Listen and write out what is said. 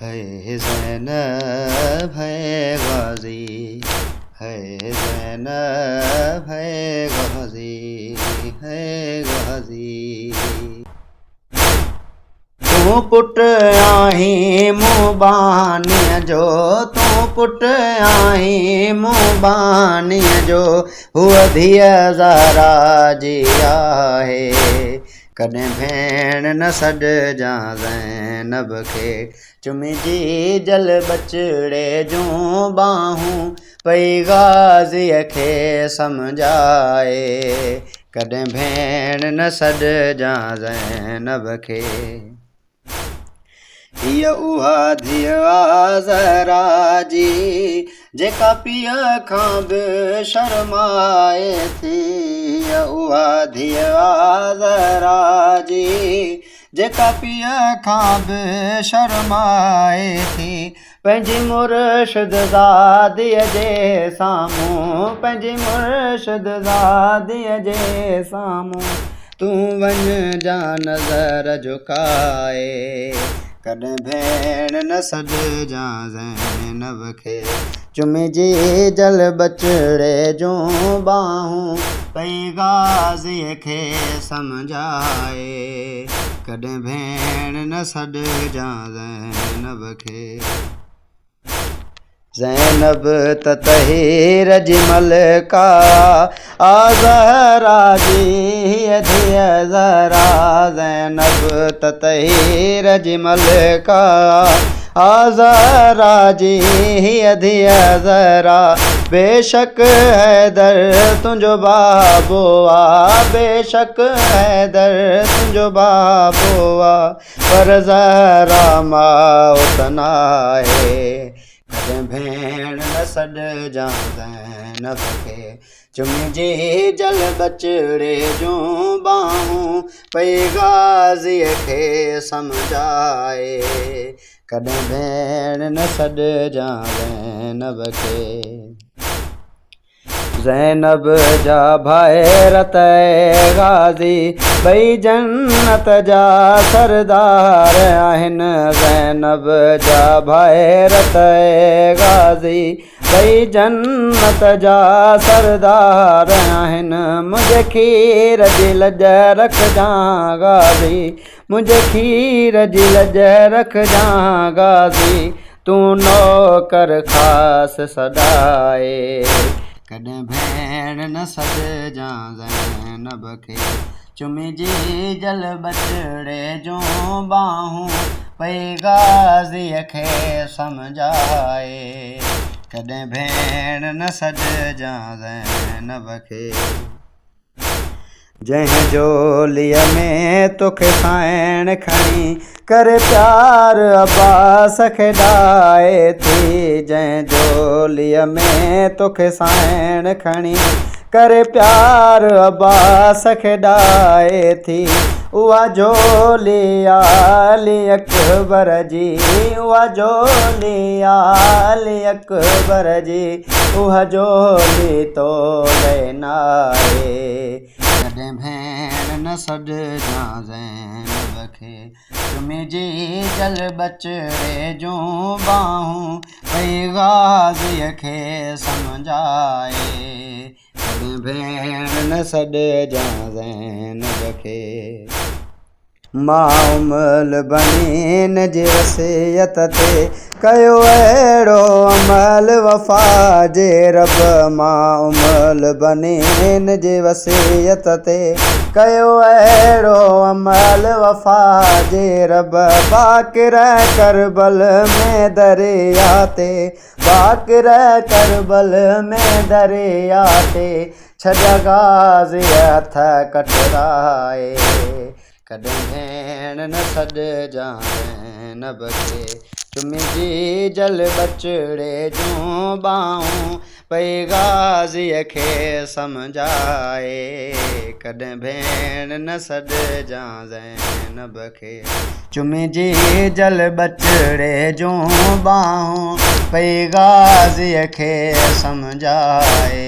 है ज़ैनब है गाज़ी, है ज़ैनब है गाज़ी, है गाज़ी। तूं पुट आहीं मुबानीअ जो, तूं पुट आहीं मुबानीअ जो, हूअ धीअ ज़हरा जी आहे। कॾहिं भेण न सॾजां ज़ैनब खे, चुमिजी जल बचड़े जूं बाहूं, पई गाज़ीअ खे सम्झाए। कॾहिं भेण न सॾजां ज़ैनब खे। हीअ उहा धीअ आ ज़हरा जी, जेका पीअ खां बि शर्माए थी। हीअ उहा धीअ आ ज़हरा जी, जेका पीअ खां बि शर्माए थी। पंहिंजी मुर्शिद ज़ादीअ जे साम्हूं, पंहिंजी मुर्शिद ज़ादीअ जे साम्हूं, तूं वञ जा नज़र झुकाए। कॾहिं भेण न सॾजां ज़ैनब खे, चुमिजी जल बचड़े जूं बाहूं, पई गाज़ीअ खे सम्झाए। कॾहिं भेण न सॾजां ज़ैनब खे। ज़ैनब त तहीर जी मलिका आ ज़हरा जी, हीअ धीअ ज़हरा। ज़ैनब त तहीर जी मलिका आ ज़हरा जी, हीअ धीअ ज़हरा। बेशक हैदर तुंहिंजो बाबो आ, बेशक हैदर तुंहिंजो बाबो आ, पर ज़हरा मौत नाहे। कॾहिं भेण न सॾजां ज़ैनब खे, चुमिजी जल बचड़े जूं बाहूं, पई गाज़ीअ खे सम्झाए। कॾहिं भेण न सॾजां ज़ैनब खे। ज़ैनब जा भाइर त गाज़ी, ॿई जन्नत जा सरदार आहिनि। ज़ैनब जा भाइर त गाज़ी, ॿई जन्नत जा सरदार आहिनि। मुंहिंजे खीर जी लज रखजां गाज़ी, मुंहिंजे खीर जी लज रखजां गाज़ी, तूं नौकर ख़ासि सॾाए। कॾहिं भेण न सॾजां ज़ैनब खे, चुमिजी जल बचड़े जूं बाहूं, पई गाज़ीअ खे सम्झाए। कॾहिं भेण न सॾजां ज़ैनब खे। जंहिं जोलीअ में तोखे साइण खणी करे प्यार अब्बास खे ॾाए थी। जंहिं जोलीअ में तोखे साइण खणी करे प्यार अब्बास खे ॾाए थी। उहा जोली अली अकबर जी, उहा जोली अली अकबर जी, उहा जोली तोले नाहे। कॾहिं भेण न सॾजां ज़ैनब खे, चुमिजी जल बचड़े जूं बाहूं, पई गाज़ीअ खे सम्झाए। कॾहिं भेण न सॾजां ज़ैनब खे। मां उमल बनीन जी वसियत ते कयो अहिड़ो अमल वफ़ा जे रब। मां उमल बनीन जी वसियत ते कयो अहिड़ो अमल वफ़ा जे रब। बाक़िर करबल में दरिया ते, बाक़िर करबल में दरिया ते, छॾिया गाज़ीअ हथ कटराए। कॾहिं भेण न सॾजां ज़ैनब खे, चुमिजी जल बचड़े जूं बाहूं, पई गाज़ीअ खे सम्झाए। कॾहिं भेण न सॾजां ज़ैनब खे, चुमिजी जल बचड़े जूं बाहूं, पई गाज़ीअ खे सम्झाए।